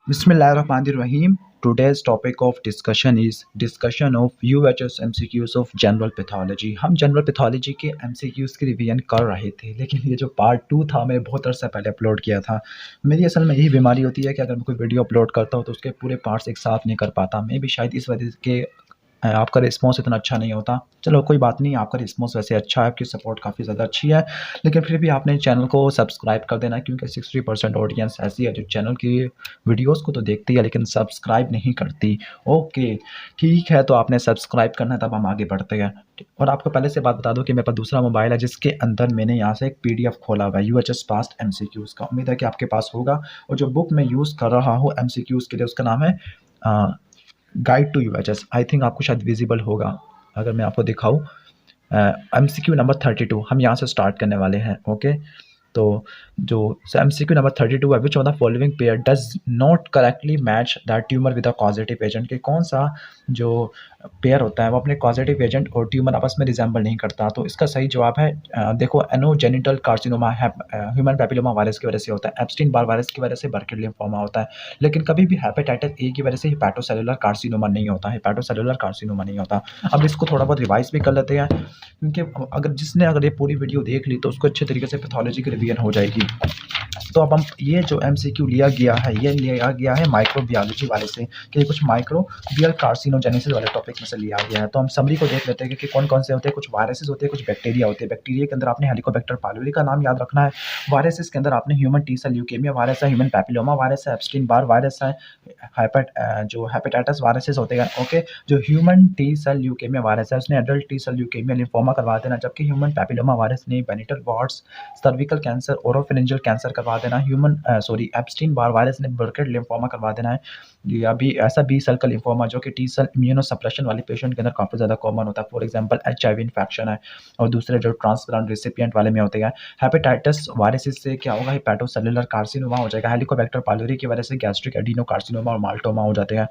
Bismillahirrahmanirrahim. Today's topic of discussion is discussion of UHS MCQs of general pathology. हम general pathology के MCQs की revision कर रहे थे, लेकिन ये जो पार्ट 2 था मैंने बहुत अरसा पहले अपलोड किया था। मेरी असल में यही बीमारी होती है कि अगर मैं कोई वीडियो अपलोड करता हूँ तो उसके पूरे पार्ट्स एक साथ नहीं कर पाता। मैं भी शायद इस वजह के आपका रिस्पॉन्स इतना अच्छा नहीं होता। चलो कोई बात नहीं, आपका रिस्पॉन्स वैसे अच्छा है, आपकी सपोर्ट काफ़ी ज़्यादा अच्छी है, लेकिन फिर भी आपने चैनल को सब्सक्राइब कर देना, क्योंकि 60% ऑडियंस ऐसी है जो चैनल की वीडियोस को तो देखती है लेकिन सब्सक्राइब नहीं करती। ओके, ठीक है, तो आपने सब्सक्राइब करना है, तब हम आगे बढ़ते हैं। और आपको पहले से बात बता दूं कि मेरे पास दूसरा मोबाइल है जिसके अंदर मैंने यहाँ से एक PDF खोला हुआ है UHS पास्ट MCQs का। उम्मीद है कि आपके पास होगा। और जो बुक मैं यूज़ कर रहा हूँ MCQs के लिए, उसका नाम है guide to UHS। I think आपको शायद विजिबल होगा अगर मैं आपको दिखाऊँ। MCQ नंबर 32 हम यहाँ से स्टार्ट करने वाले हैं। ओके, तो जो MCQ नंबर 32 है, विच of the following pair does not correctly match that tumour with a causative agent, कि कौन सा जो पेयर होता है वो अपने कॉजेटिव एजेंट और ट्यूमर आपस में रिजेंबल नहीं करता। तो इसका सही जवाब है देखो, एनोजेनिटल कार्सिनोमा ह्यूमन पैपिलोमा वायरस की वजह से होता है, एप्स्टीन बार वायरस की वजह से बर्किट लिम्फोमा होता है, लेकिन कभी भी हेपेटाइटिस ए की वजह से हिपैटोसेलुलर कार्सिनोमा नहीं होता, हिपैटोसेलुलर कार्सिनोमा नहीं होता। अब इसको थोड़ा बहुत रिवाइज भी कर लेते हैं, क्योंकि अगर ये पूरी वीडियो देख ली तो उसको अच्छे तरीके से पैथोलॉजी की रिवीजन हो जाएगी। तो अब हम ये जो MCQ लिया गया है माइक्रोबायोलॉजी वाले से, कि कुछ माइक्रोबियल कार्सिनोजेनेसिस वाले टॉपिक में से लिया गया है। तो हम समरी को देख लेते हैं कि कौन कौन से होते हैं। कुछ वायरसेस होते हैं, कुछ बैक्टीरिया होते हैं। बैक्टीरिया के अंदर आपने हेलिकोबैक्टर पाइलोरी का नाम याद रखना है। वायरसेस के अंदर आपने human T cell leukaemia virus है, ह्यूमन पैपिलोमा वायरस है, एप्स्टीन बार वायरस है, जो हेपेटाइटिस वायरसेस होते हैं। ओके, जो human T cell leukaemia virus है उसने adult T cell leukaemia lymphoma करवा देना, जबकि ह्यूमन पैपिलोमा वायरस ने genital warts, cervical cancer, oropharyngeal cancer करवा देना। एप्स्टीन बार वायरस ने बर्किट लिम्फोमा करवा देना है, या भी ऐसा बी सेल का लिम्फोमा जो कि टी सेल इम्यूनो सप्रेशन वाले पेशेंट के अंदर काफ़ी ज़्यादा कॉमन होता है। फॉर एग्जांपल HIV इन्फेक्शन है, और दूसरे जो ट्रांसप्लांट रिसिपिएंट वाले में होते हैं। हेपेटाइटिस वायरस से क्या होगा, हेपेटोसेलुलर कार्सिनोमा हो जाएगा। हेलिकोबैक्टर पाइलोरी की वजह से गैस्ट्रिक एडिनोकार्सिनोमा और माल्टोमा हो जाते हैं।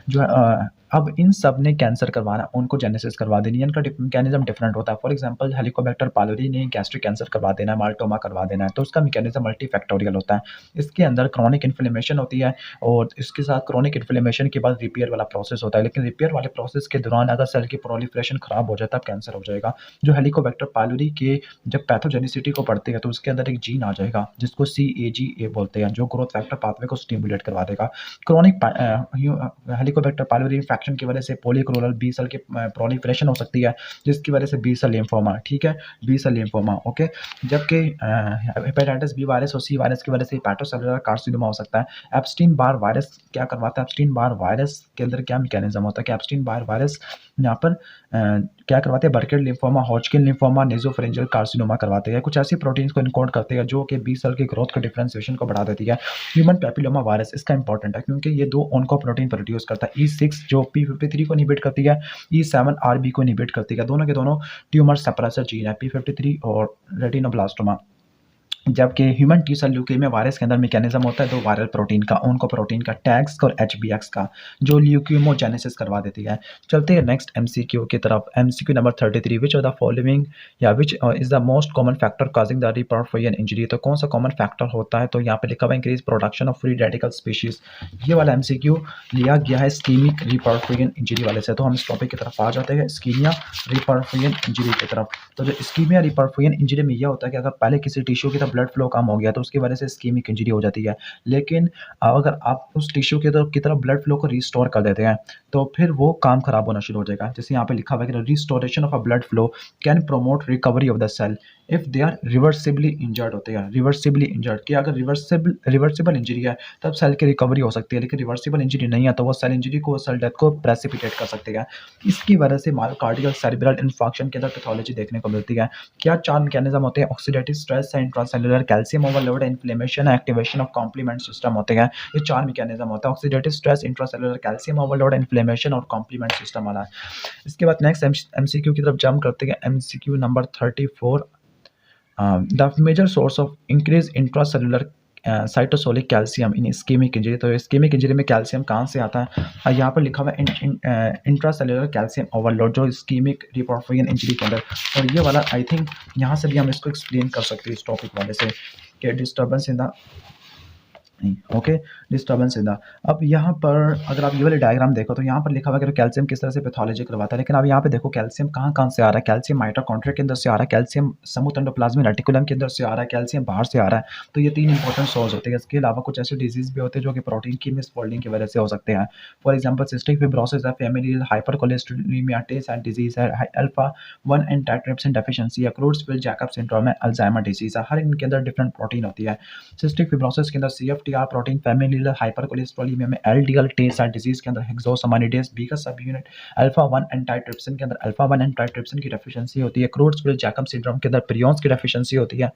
जो है अब इन सब ने कैंसर करवाना, उनको जेनेसिस करवा देनी है। इनका मैकेनिज्म डिफरेंट होता है। फॉर एग्जांपल हेलिकोबैक्टर पाइलोरी ने गैस्ट्रिक कैंसर करवा देना है, माल्टोमा करवा देना है, तो उसका मैकेनिज्म मल्टीफैक्टोरियल होता है। इसके अंदर क्रॉनिक इन्फ्लेमेशन होती है, और इसके साथ क्रॉनिक इन्फ्लेमेशन के बाद रिपेयर वाला प्रोसेस होता है। लेकिन रिपेयर वाले प्रोसेस के दौरान अगर सेल की प्रोलिफरेशन खराब हो जाता है, कैंसर हो जाएगा। जो हेलिकोबैक्टर पाइलोरी के जब पैथोजेनिसिटी को पढ़ते हैं तो उसके अंदर एक जीन आ जाएगा जिसको CAGA बोलते हैं, जो ग्रोथ फैक्टर पाथवे को स्टिमुलेट करवा देगा। क्रॉनिक हेलिकोबैक्टर पाइलोरी इन्फेक्शन की वजह से पॉलीक्लोनल बी सेल की प्रोलिफरेशन हो सकती है, जिसकी वजह से बी सेल लिम्फोमा, ठीक है, बी सेल लिम्फोमा। ओके, जबकि हेपेटाइटिस बी वायरस और C वायरस की वजह से हेपेटोसेलुलर कार्सिनोमा हो सकता है। एप्स्टीन बार वायरस क्या करवाता है? एप्स्टीन बार वायरस के अंदर क्या मैकेनिज्म होता है कि एप्स्टीन बार वायरस यहाँ पर क्या करवाते हैं? बर्किट lymphoma, Hodgkin lymphoma, nasopharyngeal carcinoma करवाते हैं। कुछ ऐसी प्रोटीन्स को इनकोड करते हैं जो कि बी सेल की ग्रोथ को, डिफरेंशिएशन को बढ़ा देती है। ह्यूमन पैपिलोमा वायरस इसका इंपॉर्टेंट है क्योंकि ये 2 ऑन्कोप्रोटीन प्रोड्यूस करता है। E6 जो P53 को इनहिबिट करती है, E7 RB को इनहिबिट करती है। दोनों के दोनों ट्यूमर सप्रेसर जीन है, P53 और रेटिनोब्लास्टोमा। जबकि human T cell leukaemia virus के अंदर मैकेनिज्म होता है 2 वायरल प्रोटीन का, ऑन्कोप्रोटीन का, टैग्स और HBx का, जो ल्यूकेमोजेनेसिस करवा देती है। चलते हैं नेक्स्ट MCQ की तरफ। MCQ number 33, which of the following या which is the most common factor causing the reperfusion injury, तो कौन सा कॉमन फैक्टर होता है? तो यहाँ पे लिखा हुआ increase production of free radical species. ये वाला MCQ लिया गया है स्कीमिक रिपरफ्यूजन इंजरी वाले से। तो हम इस टॉपिक की तरफ आ जाते हैं, स्कीमिया रिपरफ्यूजन इंजरी की तरफ। तो जो स्कीमिया रिपरफ्यूजन इंजरी में यह होता है कि अगर पहले किसी टिश्यू की तरफ ब्लड फ्लो कम हो गया तो उसकी वजह से इस्कीमिक इंजरी हो जाती है। लेकिन अगर आप उस टिश्यू की तरफ ब्लड फ्लो को रिस्टोर कर देते हैं तो फिर वो काम खराब होना शुरू हो जाएगा। जैसे यहाँ पे लिखा हुआ है कि restoration of a blood flow can promote recovery of the cell if they are reversibly injured होते हैं। रिवर्सिबली इंजर्ड, कि अगर रिवर्सिबल इंजरी है तब सेल की रिकवरी हो सकती है, लेकिन रिवर्सिबल इंजरी नहीं है तो वो सेल इंजरी को, सेल डेथ को प्रेसिपिटेट कर सकती है। इसकी वजह से मायोकार्डियल सेरेब्रल इन्फार्क्शन के अंदर पैथोलॉजी देखने को मिलती है। क्या 4 मैकेनिज्म होते हैं? ऑक्सीडेटिव स्ट्रेस है, intracellular calcium overload, inflammation, activation of complement system होते हैं। ये 4 मैकेनिज्म होता है, oxidative stress, intracellular calcium overload, inflammation और कॉम्प्लीमेंट सिस्टम वाला। इसके बाद नेक्स्ट MCQ की तरफ जंप करते हैं। MCQ number 34, the major source of increase intracellular cytosolic calcium in ischaemic injury. तो इस्कीमिक इंजरी में कैल्शियम कहाँ से आता है? यहाँ पर लिखा हुआ है इंट्रासेलुलर कैल्शियम ओवरलोड, जो इस्कीमिक रिपरफ्यूजन इंजरी के अंदर। और ये वाला आई थिंक यहाँ से भी हम इसको एक्सप्लेन कर सकते हैं इस टॉपिक वाले से, कि डिस्टर्बेंस इन द नहीं, ओके, डिस्टर्बेंस इन द। अब यहाँ पर अगर आप ये वाले डायग्राम देखो तो यहाँ पर लिखा हुआ है कि कैल्शियम किस तरह से पैथोलॉजी करवाता है, लेकिन अब यहाँ पे देखो कैल्शियम कहाँ-कहाँ से आ रहा है। कैल्शियम माइटोकॉन्ड्रिया के अंदर से आ रहा है, कैल्शियम स्मूथ एंडोप्लाज्मिक रेटिकुलम के अंदर से आ रहा है, कैल्शियम बाहर से आ रहा है। तो ये 3 इंपॉर्टेंट सोर्स होते हैं। इसके अलावा कुछ ऐसे डिजीज़ भी होते हैं जो कि प्रोटीन की मिसफोल्डिंग की वजह से हो सकते हैं। फॉर एग्जाम्पल सिस्टिक फिब्रोसिस है, फैमिलियल हाइपरकोलेस्टेरोलेमिया, टे एंड डिजीज़ है, अल्फा 1 एंटीट्रिप्सिन डेफिशिएंसी है, क्रूड्सविल-जैकब सिंड्रोम है, अल्जाइमर डिजीज़ है। हर इनके अंदर डिफरेंट प्रोटीन होती है। सिस्टिक फिब्रोसिस के अंदर सीएफटीआर प्रोटीन, फैमिलियल हाइपरकोलेस्टेरोलेमिया में एलडीएल, टे एंड डिजीज़ के अंदर हेक्सोसामाइनिडेज बी का सब यूनिट, अल्फा 1 एंटीट्रिप्सिन के अंदर अल्फा 1 एंटीट्रिप्सिन की डेफिशिएंसी होती है। क्रूड्सविल-जैकब सिंड्रोम के अंदर प्रियॉन्स की डेफिशिएंसी होती है।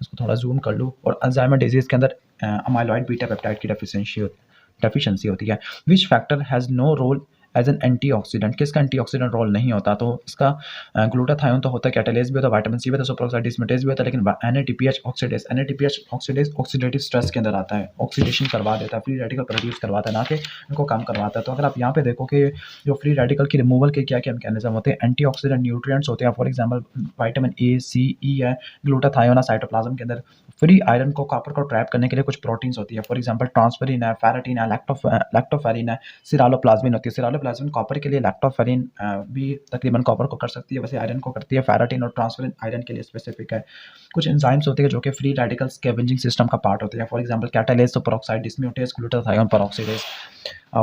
इसको थोड़ा ज़ूम कर लूँ। और अल्जाइमर डिजीज़ के अंदर अमाइलॉइड बीटा पेप्टाइड की डेफिशिएंसी होती है। Which factor has no role as an antioxidant, किसका एंटीऑक्सीडेंट रोल नहीं होता? तो इसका ग्लूटाथायोन तो होता है, कैटालेज भी होता है, विटामिन सी भी होता है, सुपरऑक्साइड डिस्मूटेज भी होता है, लेकिन एनएडीपीएच ऑक्सीडेज, ऑक्सीडेटिव स्ट्रेस के अंदर आता है, ऑक्सीडेशन करवा देता है, फ्री रेडिकल प्रोड्यूस करवाता है, ना कि इनको कम करवाता है। तो अगर आप यहाँ पे देखो कि जो फ्री रेडिकल की रिमूवल के क्या क्या मैकेनिज्म होते हैं, एंटीऑक्सीडेंट न्यूट्रिएंट्स होते हैं। फॉर एग्जांपल विटामिन ए, सी, ई है, ग्लूटाथायोन है साइटोप्लाज्म के अंदर। फ्री आयरन को, कॉपर को ट्रैप करने के लिए कुछ प्रोटीन्स होती है। फॉर एग्जांपल ट्रांसफेरिन है, फेरेटिन है, लैक्टोफेरिन है, सिरालोप्लाज्मिन होती है। सिरालोप्लाज्मिन कॉपर के लिए, लैक्टोफेरिन भी तकरीबन कॉपर को कर सकती है, वैसे आयरन को करती है। फेरेटिन और ट्रांसफेरिन आयरन के लिए स्पेसिफिक है। कुछ एंजाइम्स होते हैं जो कि फ्री रेडिकल स्कैवेंजिंग सिस्टम का पार्ट होते हैं। For example catalase, superoxide dismutase, glutathione peroxidase.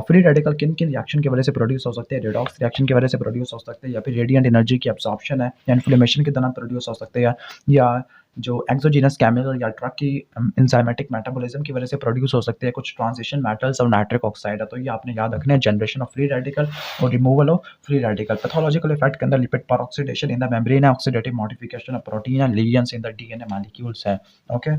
Free radical किन किन रिएक्शन की वजह से प्रोड्यूस हो सकते हैं? रेडॉक्स रिएक्शन की वजह से प्रोड्यूस हो सकते हैं, या फिर रेडिएंट एनर्जी की एब्जॉर्प्शन है, या इन्फ्लेमेशन के दौरान प्रोड्यूस हो सकते हैं, या जो एक्सोजीनस केमिकल या ड्रग की एंजाइमेटिक मेटाबॉलिज्म की वजह से प्रोड्यूस हो सकते हैं। कुछ ट्रांजिशन मेटल्स और नाइट्रिक ऑक्साइड है। तो ये आपने याद रखना है, जनरेशन ऑफ फ्री रेडिकल और removal of free radical. Pathological effect के अंदर lipid peroxidation in the membrane है, ऑक्सीडेटिव मॉडिफिकेशन ऑफ प्रोटीन है, लीजेंस इन द डीएनए मॉलिक्यूल्स है। ओके,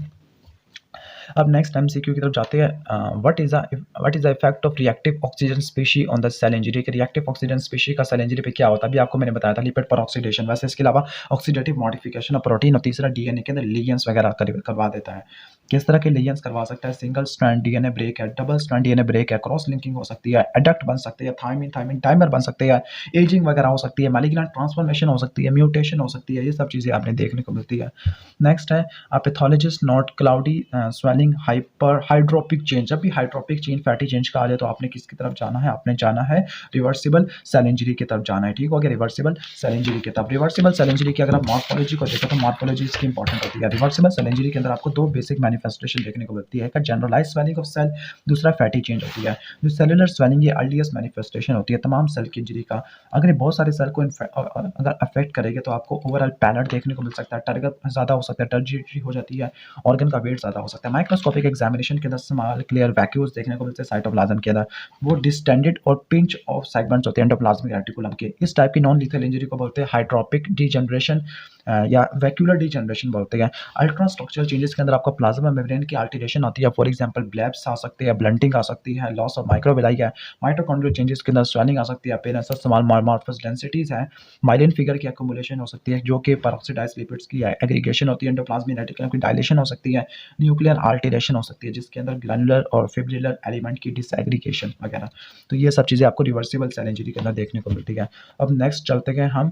अब नेक्स्ट एमसीक्यू की तरफ जाते हैं। What is the effect of reactive oxygen species on the cell injury? कि रिएक्टिव ऑक्सीजन स्पीशी का सेल इंजरी पे क्या होता है? अभी आपको मैंने बताया था, लिपिड पर ऑक्सीडेशन। वैसे इसके अलावा ऑक्सीडेटिव मॉडिफिकेशन ऑफ प्रोटीन, और तीसरा डीएनए के अंदर लीगेंस वगैरह करवा देता है। किस तरह के लीगेंस करवा सकता है? सिंगल स्ट्रैंड डीएनए ब्रेक है, डबल स्ट्रैंड डीएनए ब्रेक है, क्रॉस लिंकिंग हो सकती है, एडक्ट बन सकते हैं, थायमिन थायमिन टाइमर बन सकते हैं, एजिंग वगैरह हो सकती है, मैलिग्नेंट ट्रांसफॉर्मेशन हो सकती है, म्यूटेशन हो सकती है। ये सब चीज़ें आपने देखने को मिलती है। नेक्स्ट है pathologist note cloudy swelling, hyper hydropic change. जब भी हाइड्रोपिक चेंज, फैटी चेंज का आ जाए तो आपने किसकी तरफ जाना है? आपने जाना है रिवर्सिबल सेल इंजरी की तरफ जाना है। ठीक हो गया, रिवर्सिबल सेल इंजरी की तरफ। रिवर्सिबल सेल इंजरी की अगर आप मॉर्फोलॉजी को देखो तो मॉर्फोलॉजी इसकी इंपॉर्टेंट होती है। रिवर्सिबल सेल इंजरी के अंदर आपको दो बेसिक मैनिफेस्टेशन देखने को मिलती है, एक जनरलाइज स्वेलिंग ऑफ सेल, दूसरा फैटी चेंज होती है। जो सेलुलर स्वेलिंग ये अर्लीस्ट मैनिफेस्टेशन होती है तमाम सेल की इंजरी का। अगर ये बहुत सारे सेल को अगर अफेक्ट करेगी तो आपको ओवरऑल पैलेट देखने को मिल सकता है, टारगेट ज़्यादा हो सकता है, टर्जिटी हो जाती है, ऑर्गन का वेट ज़्यादा हो सकता है। माइक्रोस्कोपिक एग्जामिनेशन के अंदर स्मॉल क्लियर वैक्यूल्स देखने को मिलते हैं साइटोप्लाज्म के अंदर। वो डिस्टेंडेड और पिंच ऑफ सेगमेंट्स होते हैं एंडोप्लाज्मिक रेटिकुलम के। इस टाइप की नॉन लीथल इंजरी को बोलते हैं हाइड्रोपिक डीजनरेशन या वैक्यूलर डीजनरेशन बोलते हैं। अल्ट्रा स्ट्रक्चरल चेंजेस के अंदर आपको प्लाज्मा मेम्ब्रेन की अल्टरेशन होती है। फॉर एग्जांपल ब्लैब्स आ सकते हैं, ब्लंटिंग आ सकती है, लॉस ऑफ माइक्रोविलाई है, माइटोकॉन्ड्रियल चेंजेस के अंदर स्वेलिंग आ सकती है, अपीयरेंस ऑफ स्मॉल मार्मोर्फस डेंसिटीज है, माइलिन फिगर की एक्युमुलेशन हो सकती है जो कि पेरोक्सिडाइज्ड लिपिड्स की एग्रीगेशन होती है, एंडोप्लाज्मिक रेटिकुलम की डायलेशन हो सकती है, न्यूक्लियर अल्टरेशन हो सकती है जिसके अंदर ग्लैंडुलर और फिब्रिलर एलिमेंट की डिसएग्रीगेशन वगैरह। तो ये सब चीज़ें आपको रिवर्सिबल सेल इंजरी के अंदर देखने को मिलती है। अब नेक्स्ट चलते हैं हम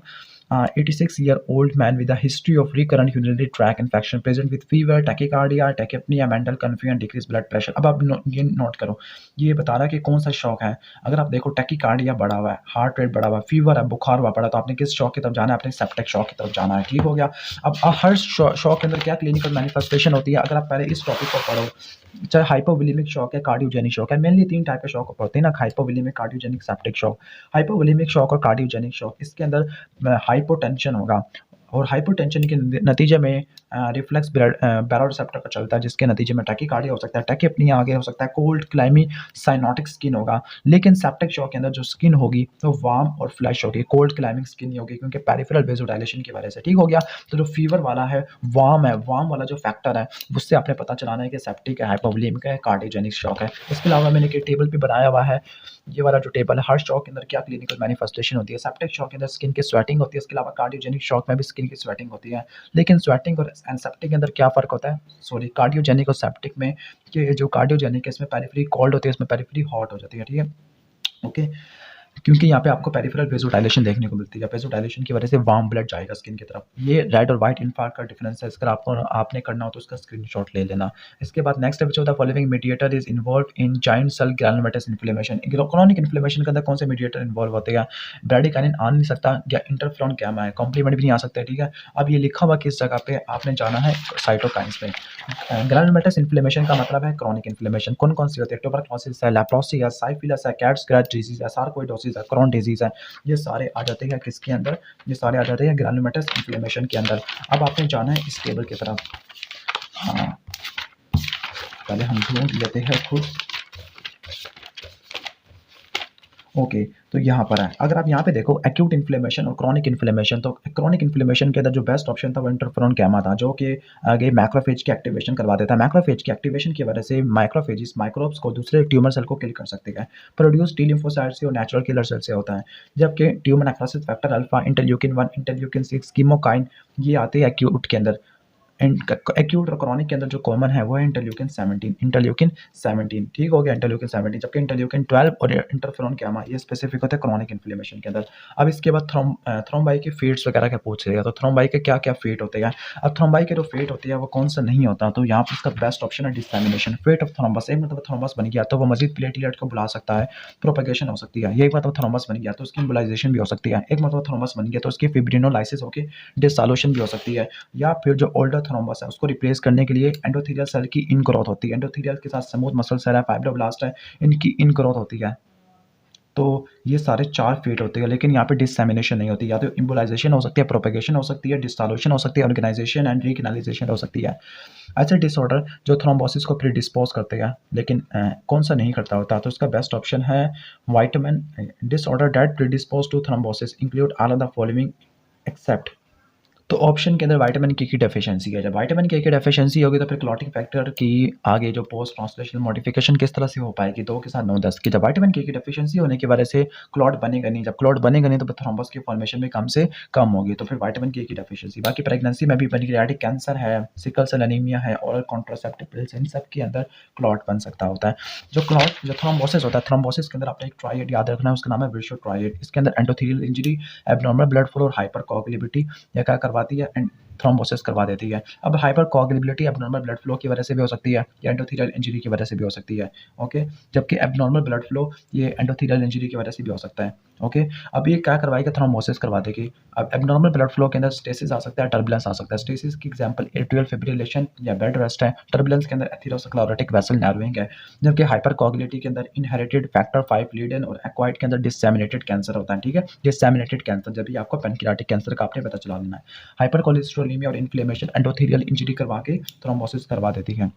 86-year-old man with a history of recurrent urinary tract infection, present with fever, tachycardia, tachypnea, mental confusion, decreased blood pressure। अब आप ये नोट करो, ये बता रहा है कि कौन सा शॉक है। अगर आप देखो टैकीकार्डिया बढ़ा हुआ है, हार्ट रेट बढ़ा हुआ है, फीवर है, बुखार हुआ पड़ा, तो आपने किस शॉक की तरफ जाना है? आपने सेप्टिक शॉक की तरफ जाना है। ठीक हो गया। अब हर शॉक के अंदर क्या क्लिनिकल मैनिफेस्टेशन होती है? अगर आप पहले इस टॉपिक को पढ़ो, चाहे हाइपोवोलेमिक शॉक है, कार्डियोजेनिक शॉक है, मेनली तीन टाइप के शॉक होते हैं ना, hypovolaemic, cardiogenic, septic shock. Hypovolaemic shock और कार्डियोजेनिक शॉक, इसके अंदर हाइपोटेंशन होगा, और हाइपोटेंशन के नतीजे में रिफ्लेक्स बैरोरिसेप्टर का चलता है, जिसके नतीजे में टैकीकार्डिया हो सकता है, टैकीपनिया आगे हो सकता है, कोल्ड क्लाइमी साइनोटिक स्किन होगा। लेकिन सेप्टिक शॉक के अंदर जो स्किन होगी तो वार्म और फ्लैश होगी, कोल्ड क्लाइमिंग स्किन नहीं होगी, क्योंकि पेरिफेरल वेसोडाइलेशन की वजह से। ठीक हो गया। तो जो फीवर वाला है, वार्म है, वार्म वाला जो फैक्टर है उससे आपने पता चलाना है कि सेप्टिक है, हाइपोवोलेमिक है, कार्डियोजेनिक शॉक है। इसके अलावा मैंने एक टेबल भी बनाया हुआ है, ये वाला जो टेबल है, हर शॉक के अंदर क्या क्लिनिकल मैनिफेस्टेशन होती है। सेप्टिक शॉक के अंदर स्किन की स्वेटिंग होती है, इसके अलावा कार्डियोजेनिक शॉक में भी स्किन की स्वेटिंग होती है। लेकिन स्वेटिंग और सेप्टिक के अंदर क्या फ़र्क होता है? सॉरी, कार्डियोजेनिक और सेप्टिक में, कि जो कार्डियोजेनिक है इसमें पेरिफेरी कोल्ड होती है, इसमें पेरिफेरी हॉट हो जाती है। ठीक है, ओके। क्योंकि यहाँ पे आपको पेरिफेरल वेसोडाइलेशन देखने को मिलती है। वेसोडाइलेशन की वजह से वार्म ब्लड जाएगा स्किन की तरफ। ये रेड और व्हाइट इन्फार्क्ट का डिफरेंस है। इसका आपने करना हो तो उसका स्क्रीनशॉट ले लेना। इसके बाद नेक्स्ट है, which of the following mediator is involve in giant cell granulomatous inflammation. Chronic inflammation के अंदर कौन से मीडिएटर इन्वॉल्व होते हैं? ब्रैडिकाइनिन आ नहीं सकता, या इंटरफ्लोन गैमा है, कॉम्प्लीमेंट भी नहीं आ सकता है, ठीक है। अब ये लिखा हुआ किस जगह पे, आपने जाना है साइटोकाइन्स में। ग्रैनुलोमेटस इन्फ्लेमेशन का मतलब है क्रॉनिक इन्फ्लेमेशन। कौन कौन सी होती है? ट्यूबरक्लोसिस है, लेप्रोसी है, साइफिलिस है, कैट स्क्रैच डिजीज है, सार्कोइडोसिस है, क्रोन डिजीज है। ये सारे आ जाते हैं किसके अंदर? ये सारे आ जाते हैं ग्रैनुलोमेटस इन्फ्लेमेशन के अंदर। अब आपने जाना है इस टेबल की तरफ। हाँ, पहले हम ढूंढ लेते हैं खुद। ओके, तो यहाँ पर है। अगर आप यहाँ पे देखो एक्यूट इन्फ्लेमेशन और क्रॉनिक इन्फ्लेमेशन, तो क्रॉनिक इन्फ्लेमेशन के अंदर जो बेस्ट ऑप्शन था वो इंटरफेरोन गैमा था, जो कि आगे मैक्रोफेज की एक्टिवेशन करवा देता है। मैक्रोफेज की एक्टिवेशन की वजह से माइक्रोफेजिस माइक्रोब्स को दूसरे ट्यूमर सेल को किल कर सकते हैं। प्रोड्यूस टी लिम्फोसाइट से और नेचुरल किलर सेल से होता है। जबकि tumour necrosis factor alpha, interleukin 1, interleukin 6, कीमोकाइन, ये आते हैं एक्यूट के अंदर। एक्यूट और क्रॉनिक के अंदर जो कॉमन है वो है इंटरल्यूकिन 17। इंटरल्यूकिन 17 ठीक हो गया, इंटरल्यूकिन 17। जबकि इंटरल्यूकिन 12 और इंटरफेरोन गैमा ये स्पेसिफिक होता है क्रॉनिक इन्फ्लेमेशन के अंदर। अब इसके बाद थ्रोम्बाई के फेट्स वगैरह क्या पूछ रहे हैं, तो थ्रोम्बाई के क्या क्या फेट होते हैं? अब थ्रोम्बाई के जो फेट होती है वो कौन सा नहीं होता, तो यहाँ पर इसका बेस्ट ऑप्शन है डिसैमिनेशन। फेट ऑफ थ्रोम्बस, एक मतलब थ्रोम्बस बन गया तो वो मजीद प्लेटलेट को बुला सकता है, प्रोपेगेशन हो सकती है। ये एक मतलब थ्रोम्बस बन गया तो उसकी एम्बोलाइजेशन भी हो सकती है। एक मतलब थ्रोम्बस बन गया तो उसकी फिब्रिनोलाइसिस होकर डिसोल्यूशन भी हो सकती है। या फिर जो ओल्डर थ्रोम्बस है उसको रिप्लेस करने के लिए एंडोथेलियल सेल की इनग्रोथ होती है। एंडोथेलियल के साथ स्मूथ मसल सेल है, फाइब्रोब्लास्ट है, इनकी इनग्रोथ होती है। तो ये सारे 4 फेट होते हैं, लेकिन यहाँ पे डिससेमिनेशन नहीं होती। या तो इम्बोलाइजेशन हो सकती है, प्रोपेगेशन हो सकती है, डिसोल्यूशन हो सकती है, ऑर्गेनाइजेशन एंड रीकैनालाइजेशन हो सकती है। ऐसे डिसऑर्डर जो थ्रोम्बोसिस को प्रीडिस्पोज करते हैं, लेकिन कौन सा नहीं करता होता, तो इसका बेस्ट ऑप्शन है vitamin. Disorder that predispose to thrombosis include all of the following except. तो ऑप्शन के अंदर विटामिन के की डेफिशिएंसी है। जब विटामिन के की डेफिशिएंसी होगी तो फिर क्लॉटिंग फैक्टर की आगे जो पोस्ट ट्रांसलेशनल मॉडिफिकेशन किस तरह से हो पाएगी? 2 के साथ 9 10 की। जब विटामिन के की डेफिशिएंसी होने की वजह से क्लॉट बनेगा नहीं, जब क्लॉट बनेगा नहीं तो फिर थ्रोम्बस की फॉर्मेशन भी कम से कम होगी, तो फिर विटामिन के की डेफिशिएंसी। बाकी प्रेगनेंसी में भी पैनक्रियाटिक कैंसर है, सिकल सेल एनीमिया है, ओरल कॉन्ट्रासेप्टिव पिल्स, इन सब के अंदर क्लॉट बन सकता होता है। जो थ्रोम्बोसिस होता है, थ्रोम्बोसिस के अंदर आपने एक ट्रायड याद रखना है, उसका नाम है विशो ट्रायड। इसके अंदर endothelial injury, abnormal blood flow और हाइपर कोगुलेबिलिटी या क्या करवाती है? थ्रोम्बोसिस करवा देती है। अब हाइपर कोगुलेबिलिटी एब्नॉर्मल ब्लड फ्लो की वजह से भी हो सकती है, या एंडोथेलियल इंजरी की वजह से भी हो सकती है। ओके, जबकि एब्नॉर्मल ब्लड फ्लो ये एंडोथेलियल इंजरी की वजह से भी हो सकता है। ओके, अब ये क्या करवाएगा? थ्रोम्बोसिस करवा देगी। अब एब्नॉर्मल ब्लड फ्लो के अंदर स्टेसिस आ सकता है, टर्बुलेंस आ सकता है। स्टेसिस की एग्जांपल एट्रियल फिब्रिलेशन या बेड रेस्ट है। टर्बुलेंस के अंदर एथेरोस्क्लेरोटिक वेसल नैरोइंग है। जबकि हाइपर कोगुलेबिलिटी के अंदर इनहेरिटेड फैक्टर 5 लीड इन, और एक्वायर्ड के अंदर डिससेमिनेटेड कैंसर होता है। ठीक है, डिससेमिनेटेड कैंसर, जब भी आपको पैनक्रियाटिक कैंसर का आपने पता चला लेना है। हाइपर कोलेस्ट्रोलेमिया और इन्फ्लेमेशन एंडोथेलियल इंजरी करवा के थ्रोम्बोसिस करवा देती है।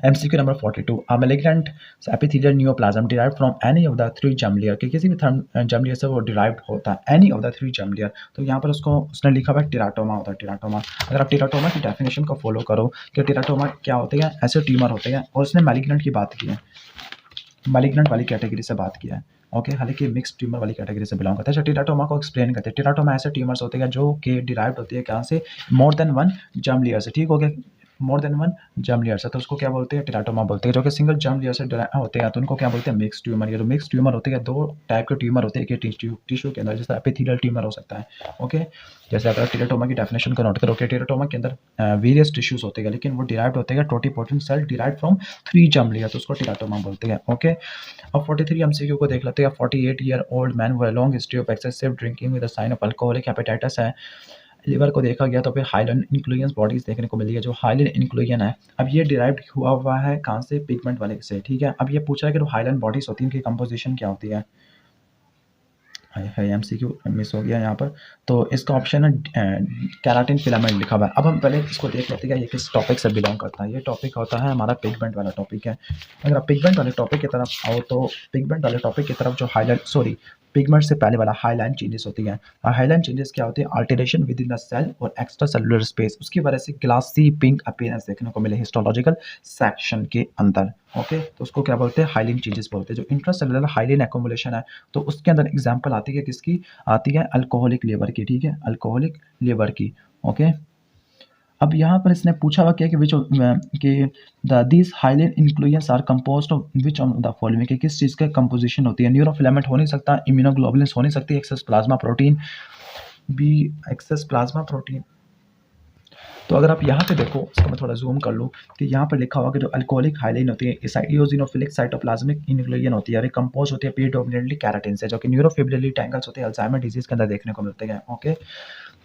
MCQ number 42, a malignant epithelial neoplasm derived from any of the 3 germ layer, कि किसी भी जर्म लेयर से वो डिराइव्ड होता है, any of the 3 germ layer. तो यहाँ पर उसने लिखा हुआ है टेराटोमा होता है, टेराटोमा। अगर आप टेराटोमा की डेफिनेशन को फॉलो करो कि टेराटोमा क्या होते हैं, ऐसे ट्यूमर होते हैं, और उसने मैलिग्नेंट की बात की है, मैलिग्नेंट वाली कैटेगरी से बात किया है। ओके, हालांकि मिक्स ट्यूमर वाली कैटेगरी से बिलोंग करता है। टेराटोमा को एक्सप्लेन करते हैं। टेराटोमा ऐसे ट्यूमर्स होते हैं जो कि डिराइव्ड होती है कहाँ से? मोर देन 1 जर्म लेयर से। ठीक हो गया, मोर देन 1 जर्म लेयर से, तो उसको क्या बोलते हैं? टेराटोमा बोलते हैं। जो कि सिंगल जर्म लेयर से होते हैं तो उनको क्या बोलते हैं? Mix tumour. ये जो मिक्स ट्यूमर होते हैं, 2 टाइप के ट्यूमर होते हैं एक टिश्यू के अंदर, जैसे एपिथेलियल ट्यूमर हो सकता है। ओके, जैसे अगर टेराटोमा की डेफिनेशन को नोट करो कि टेराटोमा के अंदर वेरियस टिश्यूज होते हैं, लेकिन वो डिराइव्ड होते हैं totipotent cell derived from 3 germ layer, तो उसको टेराटोमा बोलते हैं। ओके, अब 43 एमसीक्यू को देख लेते हैं। 48 year old man with long history of excessive drinking with a sign of alcoholic hepatitis है। लिवर को देखा गया तो फिर हाइलन इंक्लूजन बॉडीज देखने को मिली है। जो हाइलन इंक्लूजन है, अब ये डिराइव्ड हुआ है कहाँ से? पिगमेंट वाले से। ठीक है, अब ये पूछा है कि जो हाइलन बॉडीज होती है उनकी कंपोजिशन क्या होती है? है एमसीक्यू मिस हो गया यहाँ पर। तो इसका ऑप्शन है केराटिन फिलामेंट लिखा हुआ है। अब हम पहले इसको देख लेते हैं ये किस टॉपिक से बिलोंग करता है। ये टॉपिक होता है हमारा पिगमेंट वाला टॉपिक है। अगर आप पिगमेंट वाले टॉपिक की तरफ आओ तो पिगमेंट वाले टॉपिक की तरफ जो पिगमेंट से पहले वाला हाईलाइन चेंजेस होती हैं। हाईलाइन चेंजेस क्या होती है? Alteration within the cell और एक्स्ट्रा सेलुलर स्पेस, उसकी वजह से ग्लासी पिंक अपीयरेंस देखने को मिले हिस्टोलॉजिकल सेक्शन के अंदर। ओके, तो उसको क्या बोलते हैं? हाइलिन चेंजेस बोलते हैं। जो इंट्रासेलुलर हाइलिन एक्युमुलेशन है, तो उसके अंदर एग्जांपल आती है किसकी? आती है अल्कोहलिक लीवर की। ठीक है, अल्कोहलिक लीवर की। ओके, अब यहाँ पर इसने पूछा हुआ क्या कि these highly influence are composed of which of the following, कि किस चीज़ का कंपोजिशन होती है। न्यूरोफिलामेंट हो नहीं सकता, इम्यूनोग्लोबुलिन्स हो नहीं सकती, excess plasma protein, B excess plasma protein. तो अगर आप यहाँ पे देखो, इसको मैं थोड़ा जूम कर लूँ, कि यहाँ पर लिखा हुआ कि जो अल्कोहलिक हाइलिन होती है इओसिनोफिलिक साइटोप्लाज्मिक न्यूक्लियन होती है और कंपोज होती है प्रीडोमिनेंटली कैराटिन से, जो कि न्यूरोफिब्रिलरी टैंगल्स होते हैं अल्जाइमर डिजीज के अंदर देखने को मिलते हैं। ओके,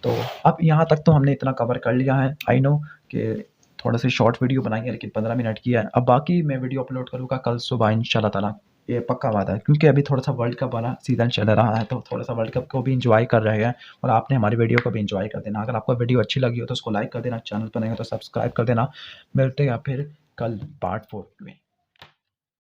तो अब यहाँ तक तो हमने इतना कवर कर लिया है। आई नो कि थोड़ा सी शॉर्ट वीडियो बनाई है, लेकिन 15 मिनट की है। अब बाकी मैं वीडियो अपलोड करूँगा कल सुबह इंशाल्लाह ताला, ये पक्का वादा है, क्योंकि अभी थोड़ा सा वर्ल्ड कप वाला सीज़न चल रहा है, तो थोड़ा सा वर्ल्ड कप को भी इंजॉय कर रहे हैं और आपने हमारी वीडियो को भी इंजॉय कर देना। अगर आपको वीडियो अच्छी लगी हो तो उसको लाइक कर देना, चैनल पर नहीं हो तो सब्सक्राइब कर देना। मिलते हैं फिर कल पार्ट 4 में।